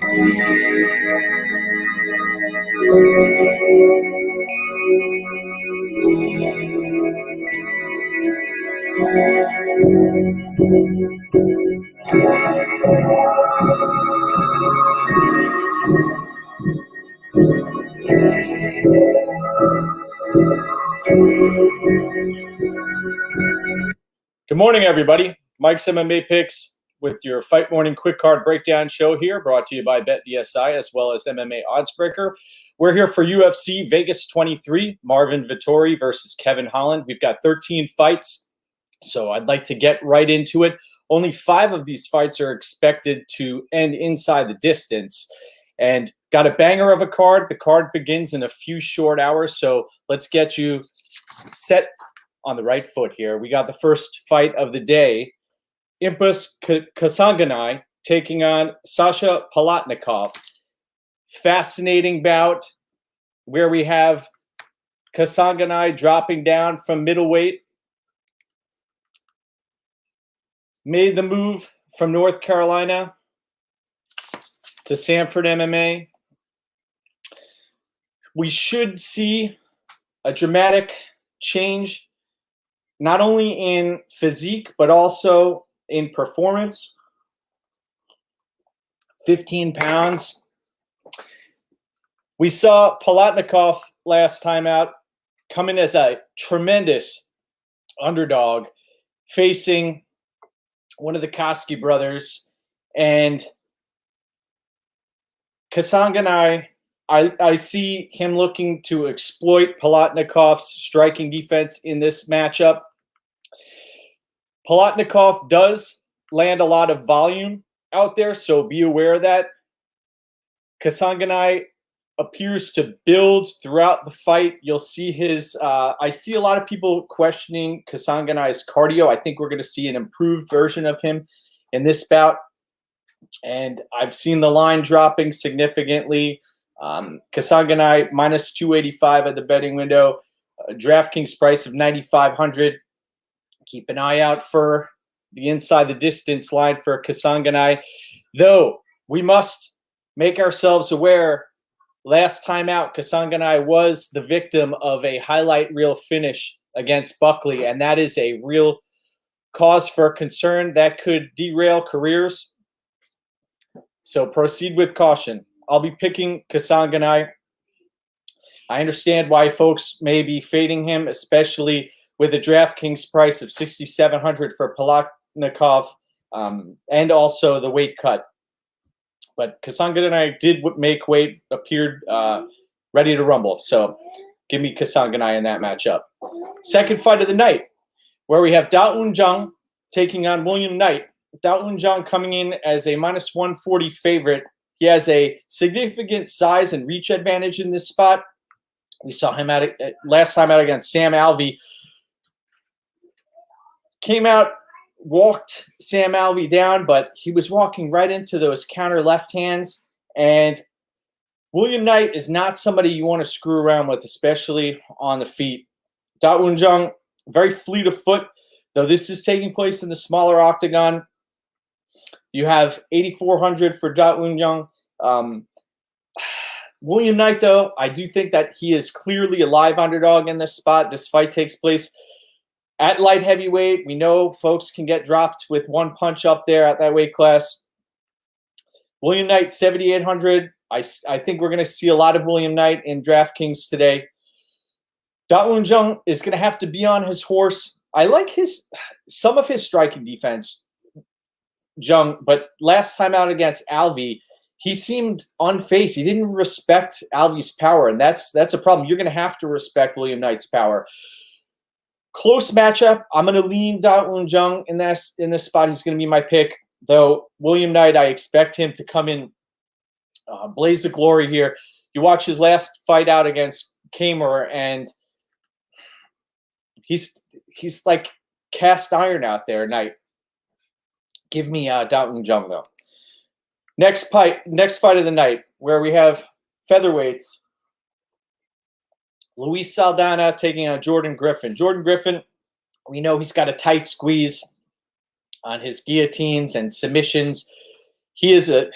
Good morning, everybody. Mike's MMA Picks with your Fight Morning Quick Card Breakdown show here, brought to you by BetDSI as well as MMA Oddsbreaker. We're here for UFC Vegas 23, Marvin Vettori versus Kevin Holland. We've got 13 fights, so I'd like to get right into it. Only 5 of these fights are expected to end inside the distance. And got a banger of a card. The card begins in a few short hours, so let's get you set on the right foot here. We got the first fight of the day. Impus Kasanganay taking on Sasha Palatnikov. Fascinating bout where we have Kasanganay dropping down from middleweight. Made the move from North Carolina to Sanford MMA. We should see a dramatic change, not only in physique, but also in performance. 15 pounds. We saw Palatnikov last time out come in as a tremendous underdog facing one of the Koski brothers. And Kasanganay, I see him looking to exploit Palatnikov's striking defense in this matchup. Palatnikov does land a lot of volume out there, so be aware of that. Kasanganay appears to build throughout the fight. You'll see his I see a lot of people questioning Kasanganay's cardio. I think we're going to see an improved version of him in this bout. And I've seen the line dropping significantly. Kasanganay minus 285 at the betting window. DraftKings price of 9,500. Keep an eye out for the inside the distance line for Kasanganay. Though we must make ourselves aware, last time out, Kasanganay was the victim of a highlight reel finish against Buckley, and that is a real cause for concern that could derail careers. So proceed with caution. I'll be picking Kasanganay. I understand why folks may be fading him, especially with a DraftKings price of 6,700 for Palatnikov, and also the weight cut. But Kasanganay did make weight, appeared ready to rumble. So give me Kasanganay in that matchup. Second fight of the night, where we have Dao Un Jung taking on William Knight. Dao Un Jung coming in as a minus 140 favorite. He has a significant size and reach advantage in this spot. We saw him at last time out against Sam Alvey. Came out, walked Sam Alvey down, but he was walking right into those counter left hands. And William Knight is not somebody you want to screw around with, especially on the feet. Dao Un Jung, very fleet of foot, though this is taking place in the smaller octagon. You have 8,400 for Dao Un Jung. William Knight, though, I do think that he is clearly a live underdog in this spot. This fight takes place at light heavyweight. We know folks can get dropped with one punch up there at that weight class. William Knight, 7,800. I think we're going to see a lot of William Knight in DraftKings today. Dao Un Jung is going to have to be on his horse. I like some of his striking defense, Jung, but last time out against Alvey, he seemed unfazed. He didn't respect Alvey's power, and that's a problem. You're going to have to respect William Knight's power. Close matchup. I'm going to lean Dao Un Jung in this spot. He's going to be my pick, though. William Knight, I expect him to come in blaze of glory here. You watch his last fight out against Kamer, and he's like cast iron out there, Knight. Give me Dao Un Jung, though. Next fight of the night, where we have featherweights. Luis Saldana taking on Jordan Griffin. Jordan Griffin, we know he's got a tight squeeze on his guillotines and submissions. He is a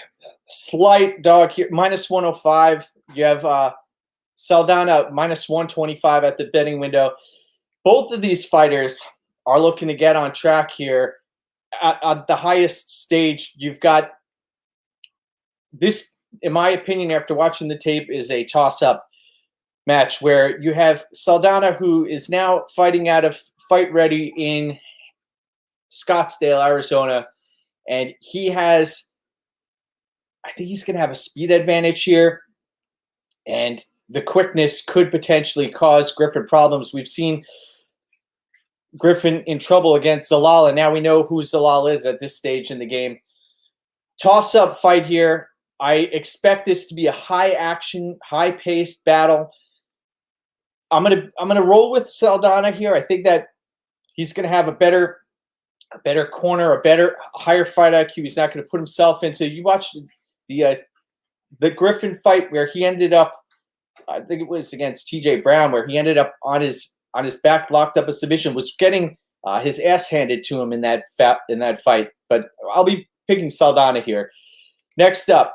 slight dog here, -105. You have Saldana -125 at the betting window. Both of these fighters are looking to get on track here at the highest stage. You've got this, in my opinion, after watching the tape, is a toss-up match where you have Saldana, who is now fighting out of Fight Ready in Scottsdale, Arizona, and he has, I think he's going to have a speed advantage here, and the quickness could potentially cause Griffin problems. We've seen Griffin in trouble against Zalal, and now we know who Zalal is at this stage in the game. Toss-up fight here. I expect this to be a high-action, high-paced battle. I'm gonna roll with Saldana here. I think that he's gonna have a better corner, higher fight IQ. He's not gonna put himself into. You watched the Griffin fight where he ended up, I think it was against TJ Brown, where he ended up on his back, locked up a submission, was getting his ass handed to him in that fight. But I'll be picking Saldana here. Next up,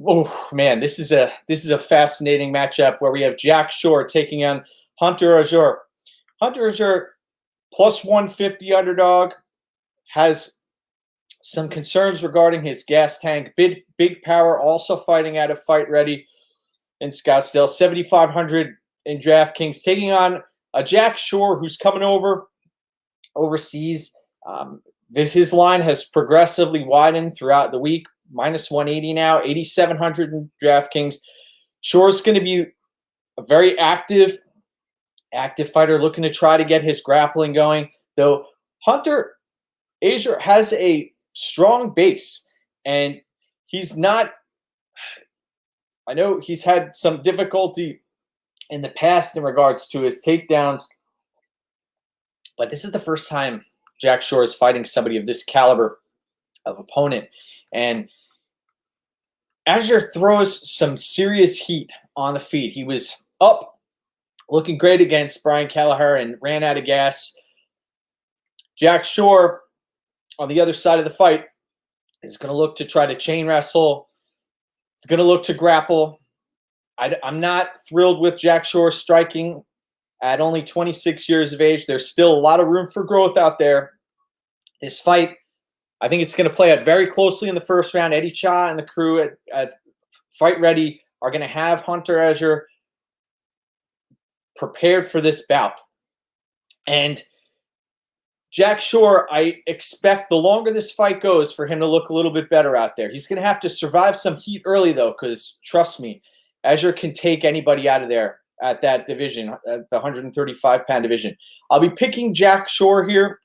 oh man, this is a fascinating matchup where we have Jack Shore taking on Hunter-Azure. Hunter-Azure +150 underdog, has some concerns regarding his gas tank. Big power, also fighting out of Fight Ready in Scottsdale. 7,500 in DraftKings, taking on a Jack Shore who's coming overseas. His line has progressively widened throughout the week. -180 now, 8,700 in DraftKings. Shore's going to be a very active fighter, looking to try to get his grappling going. Though Hunter-Azure has a strong base, and he's not. I know he's had some difficulty in the past in regards to his takedowns, but this is the first time Jack Shore is fighting somebody of this caliber of opponent. And Azure throws some serious heat on the feet. He was up, looking great against Brian Kelleher, and ran out of gas. Jack Shore, on the other side of the fight, is going to look to try to chain wrestle. He's going to look to grapple. I'm not thrilled with Jack Shore striking at only 26 years of age. There's still a lot of room for growth out there. This fight, I think it's going to play out very closely in the first round. Eddie Cha and the crew at Fight Ready are going to have Hunter-Azure prepared for this bout. And Jack Shore, I expect the longer this fight goes for him to look a little bit better out there. He's going to have to survive some heat early, though, because trust me, Azure can take anybody out of there at that division, at the 135-pound division. I'll be picking Jack Shore here.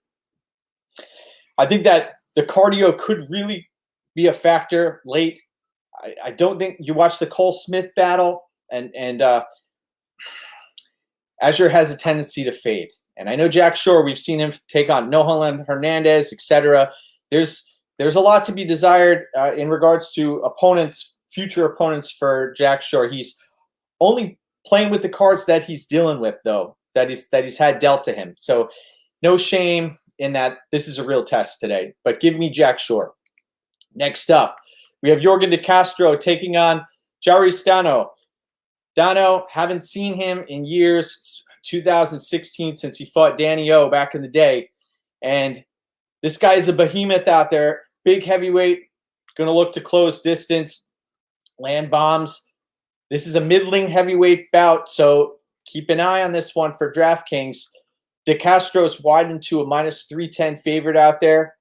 I think that the cardio could really be a factor late. I don't think you watch the Cole Smith battle, and Azure has a tendency to fade. And I know Jack Shore, we've seen him take on Nolan Hernandez, etc. There's a lot to be desired in regards to opponents, future opponents for Jack Shore. He's only playing with the cards that he's dealing with, though, that he's had dealt to him. So no shame in that. This is a real test today. But give me Jack Shore. Next up, we have Yorgan De Castro taking on Strikeforce. Danho, haven't seen him in years. 2016, since he fought Danny O back in the day. And this guy is a behemoth out there. Big heavyweight, going to look to close distance, land bombs. This is a middling heavyweight bout, so keep an eye on this one for DraftKings. De Castro's widened to a -310 favorite out there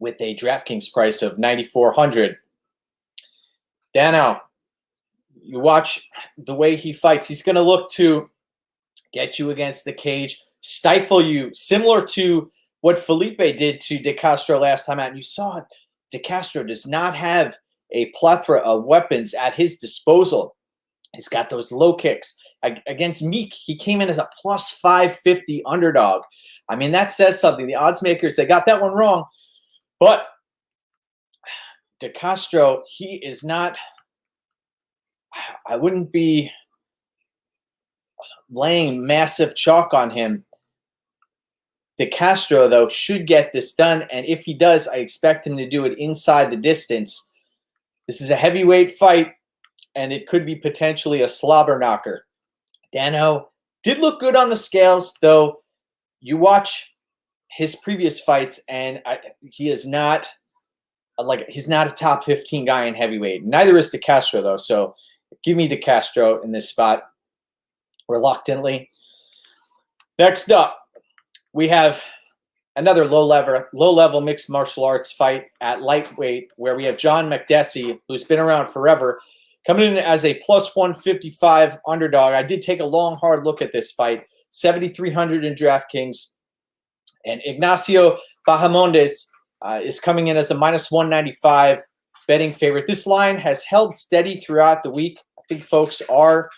with a DraftKings price of 9,400. Danho, you watch the way he fights. He's going to look to get you against the cage, stifle you, similar to what Felipe did to De Castro last time out. And you saw it. De Castro does not have a plethora of weapons at his disposal. He's got those low kicks. Against Meek, he came in as a +550 underdog. I mean, that says something. The odds makers, they got that one wrong. But De Castro, he is not... I wouldn't be laying massive chalk on him. De Castro, though, should get this done, and if he does, I expect him to do it inside the distance. This is a heavyweight fight, and it could be potentially a slobber knocker. Danho did look good on the scales, though. You watch his previous fights, and he is not he's not a top 15 guy in heavyweight. Neither is De Castro, though. So give me De Castro in this spot reluctantly. Next up, we have another low-level mixed martial arts fight at lightweight, where we have John Makdessi, who's been around forever, coming in as a plus 155 underdog. I did take a long, hard look at this fight. 7,300 in DraftKings. And Ignacio Bahamondes is coming in as a minus 195 betting favorite. This line has held steady throughout the week. I think folks are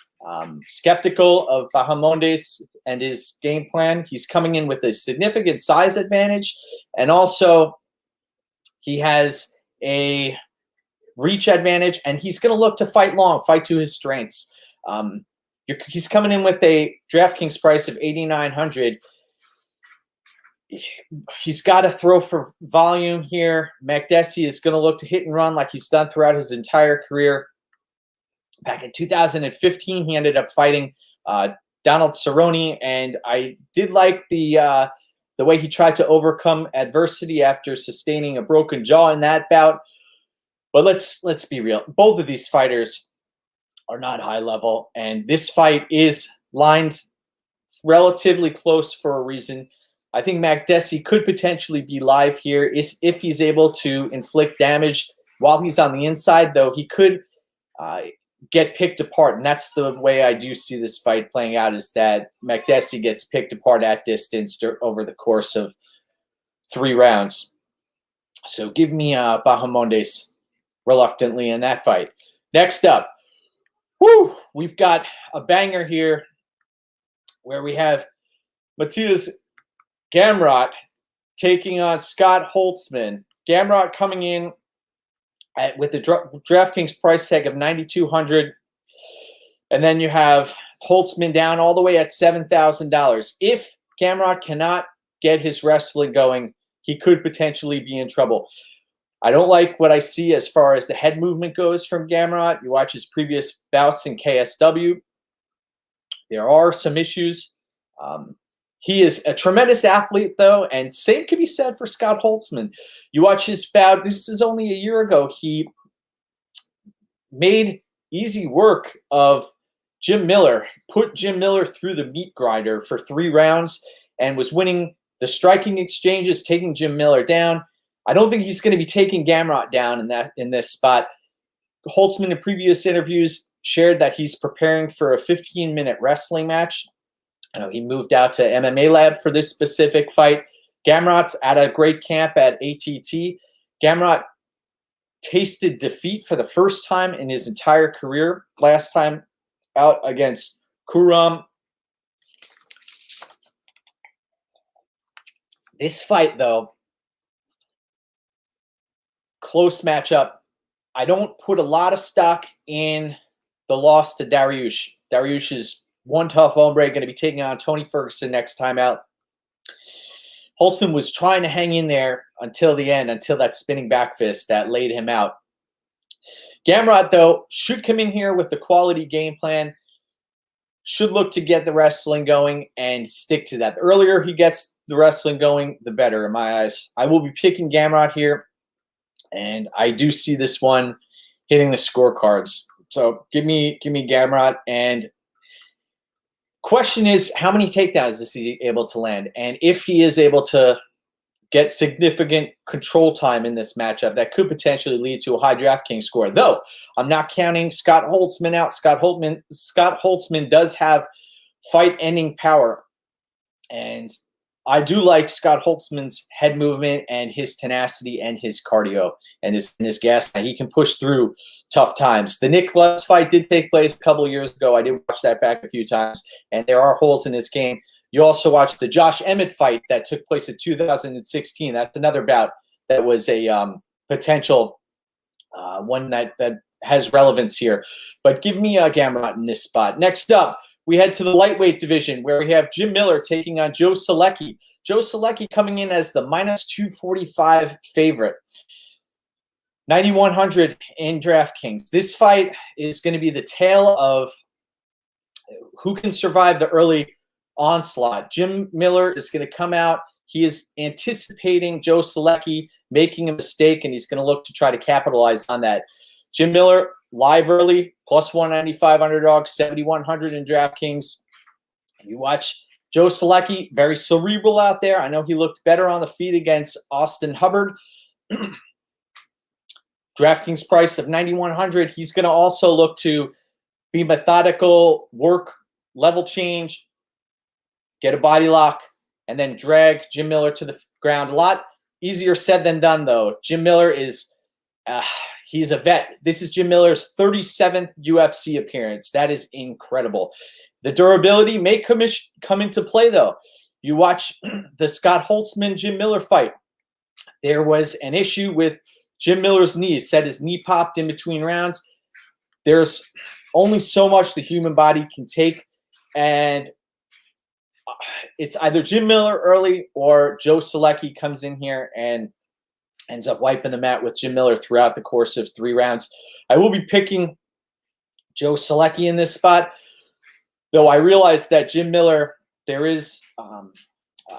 skeptical of Bahamondes and his game plan. He's coming in with a significant size advantage, and also he has a reach advantage, and he's going to look to fight long, fight to his strengths. He's coming in with a DraftKings price of 8,900. He's got to throw for volume here. Makdessi is going to look to hit and run like he's done throughout his entire career. Back in 2015, he ended up fighting Donald Cerrone, and I did like the way he tried to overcome adversity after sustaining a broken jaw in that bout. But let's be real. Both of these fighters are not high level, and this fight is lined relatively close for a reason. I think Makdessi could potentially be live here if he's able to inflict damage while he's on the inside, though he could get picked apart. And that's the way I do see this fight playing out, is that Makdessi gets picked apart at distance over the course of 3 rounds. So give me Bahamondes reluctantly in that fight. Next up, we've got a banger here where we have Gamrot taking on Scott Holtzman. Gamrot coming in with the DraftKings price tag of 9,200, and then you have Holtzman down all the way at $7,000. If Gamrot cannot get his wrestling going, he could potentially be in trouble. I don't like what I see as far as the head movement goes from Gamrot. You watch his previous bouts in KSW. There are some issues. He is a tremendous athlete, though, and same can be said for Scott Holtzman. You watch his bout. This is only a year ago. He made easy work of Jim Miller, put Jim Miller through the meat grinder for 3 rounds, and was winning the striking exchanges, taking Jim Miller down. I don't think he's going to be taking Gamrot down in this spot. Holtzman in previous interviews shared that he's preparing for a 15-minute wrestling match. I know he moved out to MMA Lab for this specific fight. Gamrot's at a great camp at ATT. Gamrot tasted defeat for the first time in his entire career. Last time out against Kuram. This fight, though, close matchup. I don't put a lot of stock in the loss to Dariush. Dariush is one tough hombre, going to be taking on Tony Ferguson next time out. Holtzman was trying to hang in there until the end, until that spinning back fist that laid him out. Gamrot, though, should come in here with the quality game plan, should look to get the wrestling going and stick to that. The earlier he gets the wrestling going, the better in my eyes. I will be picking Gamrot here, and I do see this one hitting the scorecards. So give me Gamrot. And question is, how many takedowns is he able to land? And if he is able to get significant control time in this matchup, that could potentially lead to a high DraftKings score. Though I'm not counting Scott Holtzman out. Scott Holtzman does have fight-ending power, and I do like Scott Holtzman's head movement and his tenacity and his cardio and his gas. He can push through tough times. The Nick Lutz fight did take place a couple of years ago. I did watch that back a few times, and there are holes in his game. You also watched the Josh Emmett fight that took place in 2016. That's another bout that was a potential one that has relevance here. But give me Gamrot in this spot. Next up, we head to the lightweight division where we have Jim Miller taking on Joe Solecki. Joe-Solecki coming in as the -245 favorite. 9,100 in DraftKings. This fight is going to be the tale of who can survive the early onslaught. Jim Miller is going to come out. He is anticipating Joe-Solecki making a mistake, and he's going to look to try to capitalize on that. Jim Miller, live early, +195 underdog, 7,100 in DraftKings. You watch Joe-Solecki, very cerebral out there. I know he looked better on the feet against Austin Hubbard. DraftKings price of 9,100. He's going to also look to be methodical, work level change, get a body lock, and then drag Jim Miller to the ground. A lot easier said than done, though. Jim Miller is he's a vet. This is Jim Miller's 37th UFC appearance. That is incredible. The durability may come into play, though. You watch the Scott Holtzman-Jim Miller fight. There was an issue with Jim Miller's knee. He said his knee popped in between rounds. There's only so much the human body can take, and it's either Jim Miller early or Joe-Solecki comes in here and ends up wiping the mat with Jim Miller throughout the course of 3 rounds. I will be picking Joe-Solecki in this spot, though I realize that Jim Miller, there is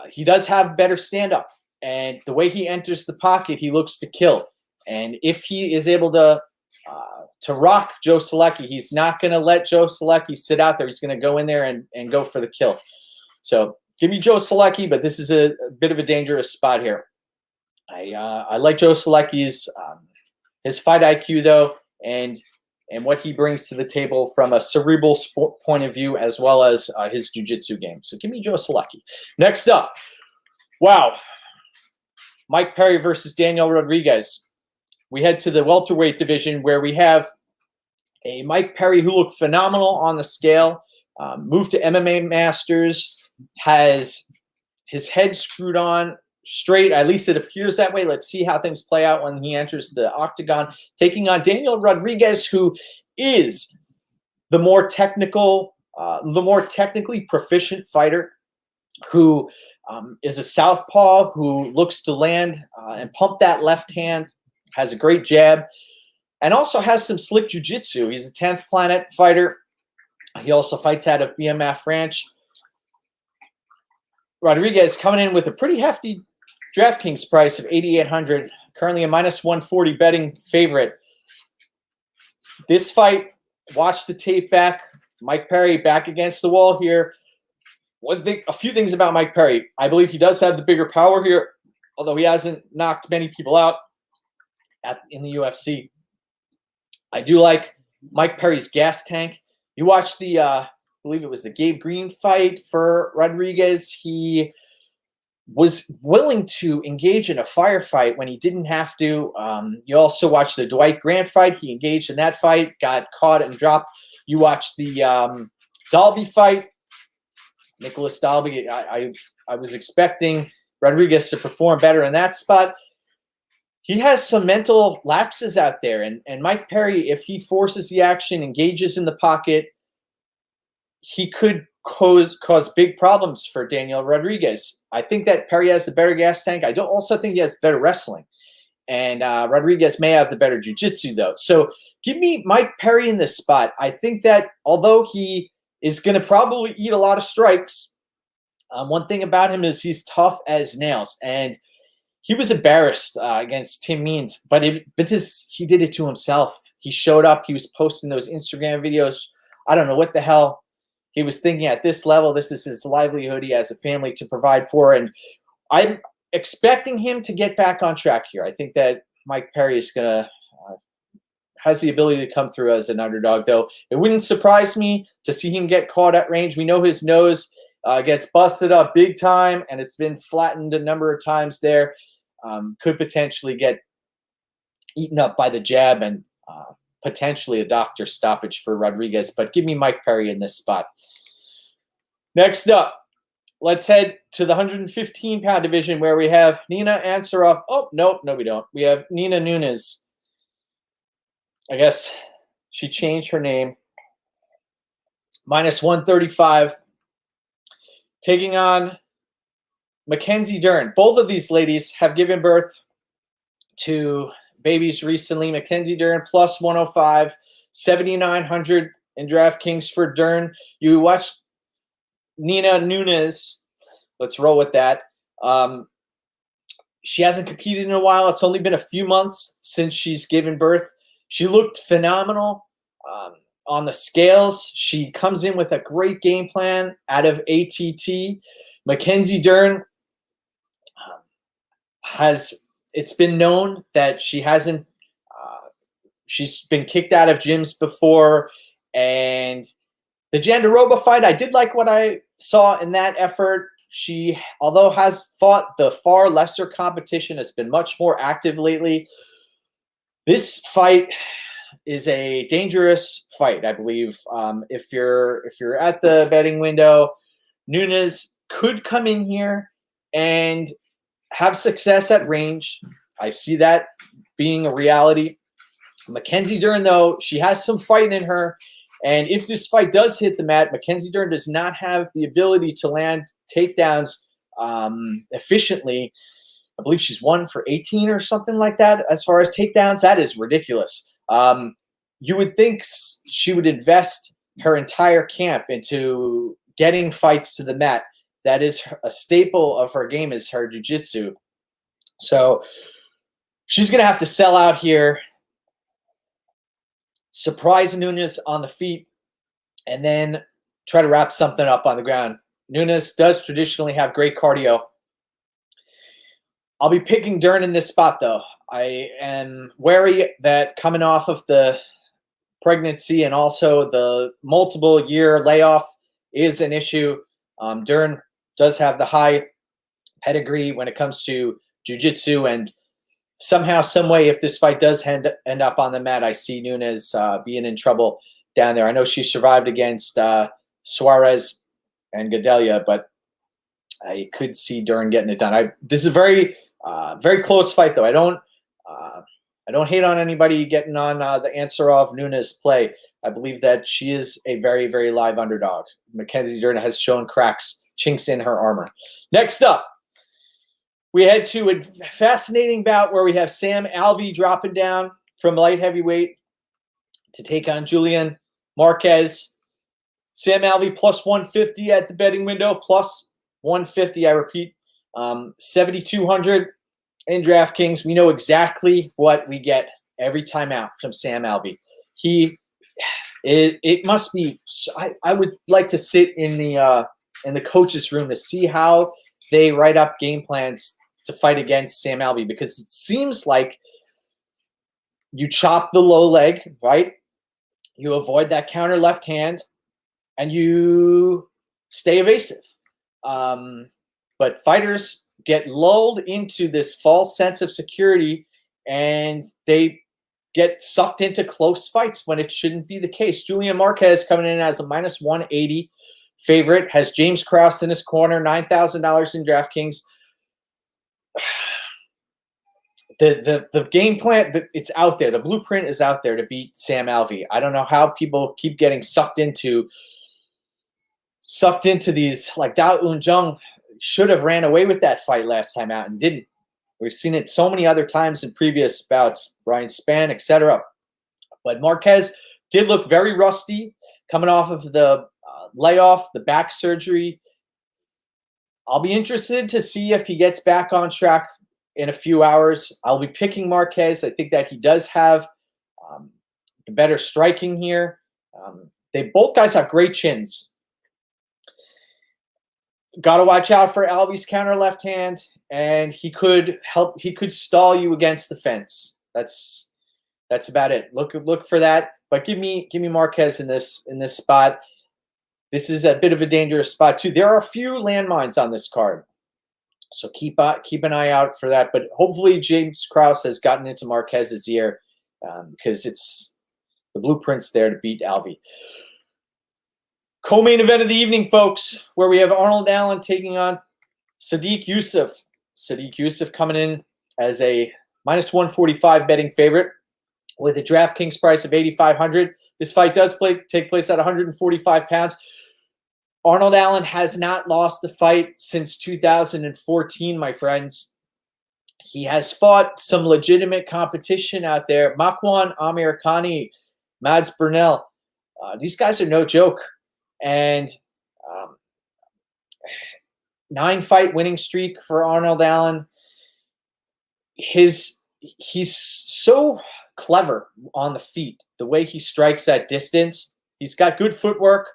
he does have better stand-up, and the way he enters the pocket, he looks to kill. And if he is able to rock Joe-Solecki, he's not going to let Joe-Solecki sit out there. He's going to go in there and go for the kill. So give me Joe-Solecki, but this is a bit of a dangerous spot here. I like Joe-Solecki's his fight IQ, though, and what he brings to the table from a cerebral point of view, as well as his jiu-jitsu game. So give me Joe-Solecki. Next up, wow, Mike Perry versus Daniel Rodriguez. We head to the welterweight division, where we have a Mike Perry who looked phenomenal on the scale, moved to MMA Masters, has his head screwed on straight. At least it appears that way. Let's see how things play out when he enters the octagon, taking on Daniel Rodriguez, who is the more technically proficient fighter, who is a southpaw, who looks to land and pump that left hand, has a great jab, and also has some slick jiu-jitsu. He's a 10th Planet fighter. He also fights out of BMF Ranch. Rodriguez coming in with a pretty hefty DraftKings price of 8,800, currently a -140 betting favorite. This fight, watch the tape back. Mike Perry back against the wall here. A few things about Mike Perry. I believe he does have the bigger power here, although he hasn't knocked many people out in the UFC. I do like Mike Perry's gas tank. You watch the, I believe it was the Gabe Green fight for Rodriguez. He was willing to engage in a firefight when he didn't have to. You also watch the Dwight Grant fight. He engaged in that fight, got caught and dropped. You watch the Dalby fight. Nicholas Dalby, I was expecting Rodriguez to perform better in that spot. He has some mental lapses out there, and Mike Perry, if he forces the action, engages in the pocket, he could cause big problems for Daniel Rodriguez. I think that Perry has the better gas tank. I don't also think he has better wrestling, and Rodriguez may have the better jiu-jitsu, though. So give me Mike Perry in this spot. I think that although he is going to probably eat a lot of strikes, one thing about him is he's tough as nails, and he was embarrassed against Tim Means, but he did it to himself. He showed up. He was posting those Instagram videos. I don't know what the hell he was thinking at this level. This is his livelihood. He has a family to provide for, and I'm expecting him to get back on track here. I think that Mike Perry is going to has the ability to come through as an underdog, though. It wouldn't surprise me to see him get caught at range. We know his nose gets busted up big time, and it's been flattened a number of times there. Could potentially get eaten up by the jab and potentially a doctor stoppage for Rodriguez. But give me Mike Perry in this spot. Next up, let's head to the 115-pound division, where we have Nina Ansaroff. Oh, no, we don't. We have Nina Nunes. I guess she changed her name. -135. Taking on Mackenzie-Dern. Both of these ladies have given birth to babies recently. Mackenzie-Dern plus 105, 7,900 in DraftKings for Dern. You watched Nina Nunes. Let's roll with that. She hasn't competed in a while. It's only been a few months since she's given birth. She looked phenomenal on the scales. She comes in with a great game plan out of ATT. Mackenzie-Dern it's been known that she hasn't, she's been kicked out of gyms before. And the Jandiroba fight, I did like what I saw in that effort. She, although has fought the far lesser competition, has been much more active lately. This fight is a dangerous fight, I believe. If you're at the betting window, Nunes could come in here and have success at range. I see that being a reality. Mackenzie-Dern, though, she has some fight in her. And if this fight does hit the mat, Mackenzie-Dern does not have the ability to land takedowns efficiently. I believe she's 1 for 18 or something like that as far as takedowns. That is ridiculous. You would think she would invest her entire camp into getting fights to the mat. That is a staple of her game, is her jiu-jitsu. So she's going to have to sell out here, surprise Nunes on the feet, and then try to wrap something up on the ground. Nunes does traditionally have great cardio. I'll be picking Dern in this spot, though. I am wary that coming off of the pregnancy and also the multiple-year layoff is an issue. Dern does have the high pedigree when it comes to jiu-jitsu, and somehow, some way, if this fight does end up on the mat, I see Nunes being in trouble down there. I know she survived against Suarez and Gadelia, but I could see Dern getting it done. This is a very, very close fight, though. I don't hate on anybody getting on the Ansarov Nunes play. I believe that she is a very, very live underdog. Mackenzie-Dern has shown chinks in her armor. Next up, we head to a fascinating bout where we have Sam Alvey dropping down from light heavyweight to take on Julian Marquez. Sam Alvey plus 150 at the betting window, plus 150, I repeat, 7,200 in DraftKings. We know exactly what we get every time out from Sam Alvey. It must be. I would like to sit in the coach's room to see how they write up game plans to fight against Sam Alvey, because it seems like you chop the low leg, right? You avoid that counter left hand, and you stay evasive. But fighters get lulled into this false sense of security, and they get sucked into close fights when it shouldn't be the case. Julian Marquez coming in as a minus 180 favorite, has James Krause in his corner, $9,000 in DraftKings. The game plan, it's out there. The blueprint is out there to beat Sam Alvey. I don't know how people keep getting sucked into these. Like Dao Eun-jung should have ran away with that fight last time out and didn't. We've seen it so many other times in previous bouts, Brian Spann, etc. But Marquez did look very rusty coming off of the layoff, the back surgery. I'll be interested to see if he gets back on track in a few hours. I'll be picking Marquez. I think that he does have the better striking here. Both guys have great chins. Got to watch out for Alvey's counter left hand, and he could stall you against the fence. That's about it. Look for that. But give me Marquez in this spot. This is a bit of a dangerous spot too. There are a few landmines on this card, so keep an eye out for that. But hopefully James Krause has gotten into Marquez's ear, because it's the blueprint's there to beat Alvey. Co-main event of the evening, folks, where we have Arnold Allen taking on Sodiq Yusuff. Sodiq Yusuff coming in as a minus 145 betting favorite with a DraftKings price of 8,500. This fight does take place at 145 pounds. Arnold Allen has not lost a fight since 2014, my friends. He has fought some legitimate competition out there. Makwan Amirkhani, Mads Burnell. These guys are no joke. And 9-fight winning streak for Arnold Allen. He's so clever on the feet. The way he strikes at distance. He's got good footwork.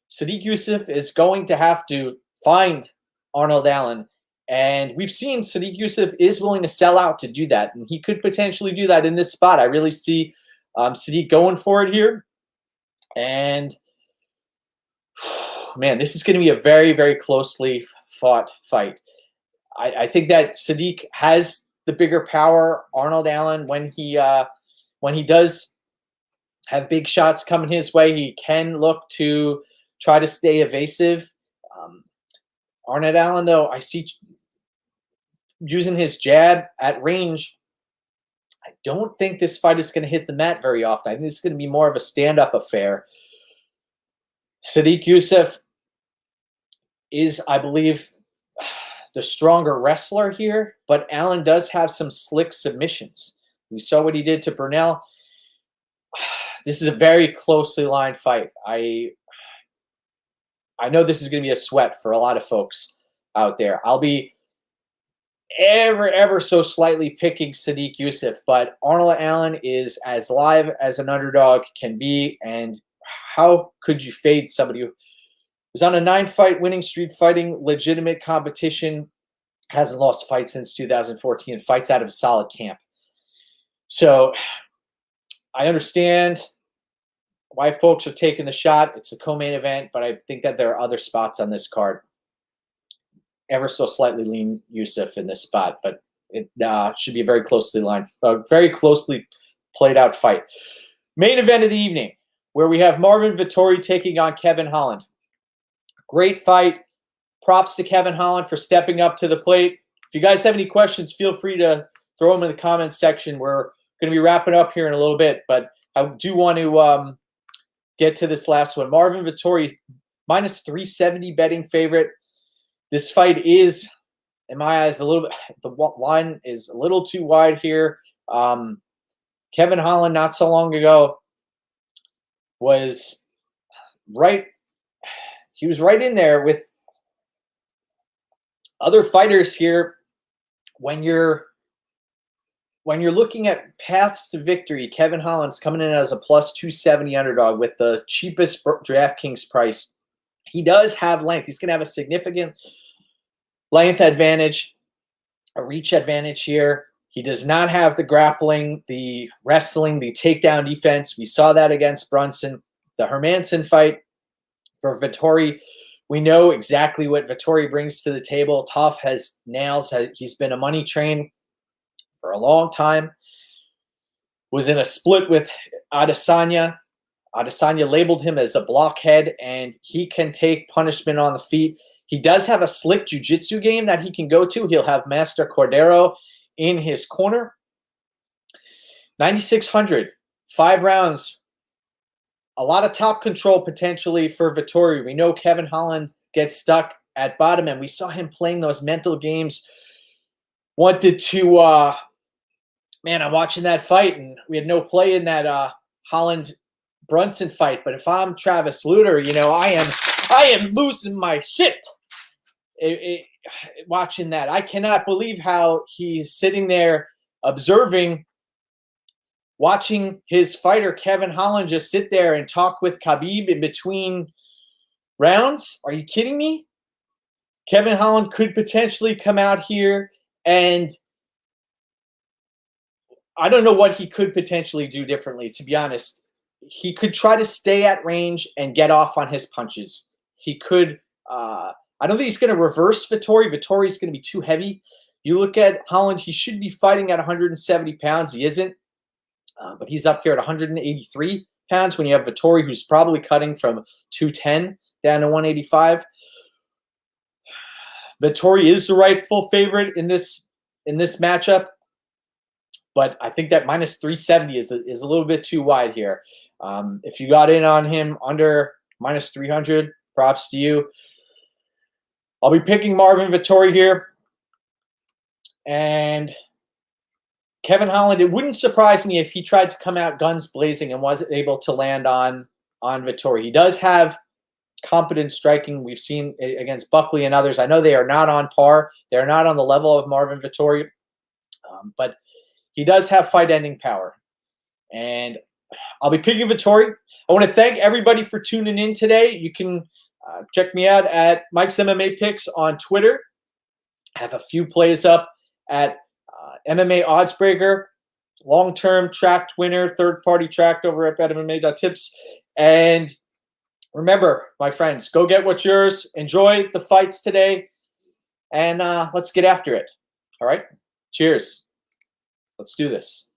Sadiq Yusuff is going to have to find Arnold Allen. And we've seen Sadiq Yusuff is willing to sell out to do that. And he could potentially do that in this spot. I really see Sadiq going for it here. And, man, this is going to be a very, very closely fought fight. I think that Sadiq has the bigger power. Arnold Allen, when he does have big shots coming his way, he can look to try to stay evasive. Arnold Allen, though, I see using his jab at range. I don't think this fight is going to hit the mat very often. I think this is going to be more of a stand-up affair. Sadiq Yusuff is, I believe, the stronger wrestler here, but Allen does have some slick submissions. We saw what he did to Burnell. This is a very closely lined fight. I know this is going to be a sweat for a lot of folks out there. I'll be ever so slightly picking Sadiq Yusuff, but Arnold Allen is as live as an underdog can be, and how could you fade somebody who was on a 9-fight winning streak, fighting legitimate competition, hasn't lost a fight since 2014, fights out of a solid camp. So I understand why folks are taking the shot. It's a co-main event, but I think that there are other spots on this card. Ever so slightly lean Yusuff in this spot, but it should be a very closely played out fight. Main event of the evening, where we have Marvin Vettori taking on Kevin Holland. Great fight. Props to Kevin Holland for stepping up to the plate. If you guys have any questions, feel free to throw them in the comments section. We're going to be wrapping up here in a little bit, but I do want to get to this last one. Marvin Vettori, minus 370 betting favorite. This fight is, in my eyes, the line is a little too wide here. Kevin Holland, not so long ago, was right. He was right in there with other fighters here. When you're looking at paths to victory, Kevin Holland's coming in as a plus 270 underdog with the cheapest DraftKings price. He does have length. He's going to have a significant length advantage, a reach advantage here. He does not have the grappling, the wrestling, the takedown defense. We saw that against Brunson. The Hermanson fight for Vettori, we know exactly what Vettori brings to the table. Tough, has nails. He's been a money train for a long time. Was in a split with Adesanya. Adesanya labeled him as a blockhead, and he can take punishment on the feet. He does have a slick jiu-jitsu game that he can go to. He'll have Master Cordero in his corner. 9,600, 5 rounds. A lot of top control potentially for Vettori. We know Kevin Holland gets stuck at bottom, and we saw him playing those mental games. Wanted to, man, I'm watching that fight, and we had no play in that Holland-Brunson fight. But if I'm Travis Lutter, you know, I am losing my shit watching that. I cannot believe how he's sitting there observing, watching his fighter Kevin Holland just sit there and talk with Khabib in between rounds. Are you kidding me? Kevin Holland could potentially come out here, and I don't know what he could potentially do differently, to be honest. He could try to stay at range and get off on his punches. He could, I don't think he's going to reverse Vettori. Vettori's going to be too heavy. You look at Holland, he should be fighting at 170 pounds. He isn't. But he's up here at 183 pounds when you have Vettori, who's probably cutting from 210 down to 185. Vettori is the rightful favorite in this matchup, but I think that minus 370 is a little bit too wide here. If you got in on him under minus 300, Props to you. I'll be picking Marvin Vettori here. And Kevin Holland, it wouldn't surprise me if he tried to come out guns blazing and wasn't able to land on Vettori. He does have competent striking. We've seen it against Buckley and others. I know they are not on par. They're not on the level of Marvin Vettori, but he does have fight-ending power. And I'll be picking Vettori. I want to thank everybody for tuning in today. You can check me out at MikesMMAPicks on Twitter. I have a few plays up at MMA Oddsbreaker, long-term tracked winner, third-party tracked over at BetMMA.tips. And remember, my friends, go get what's yours. Enjoy the fights today, and let's get after it. All right? Cheers. Let's do this.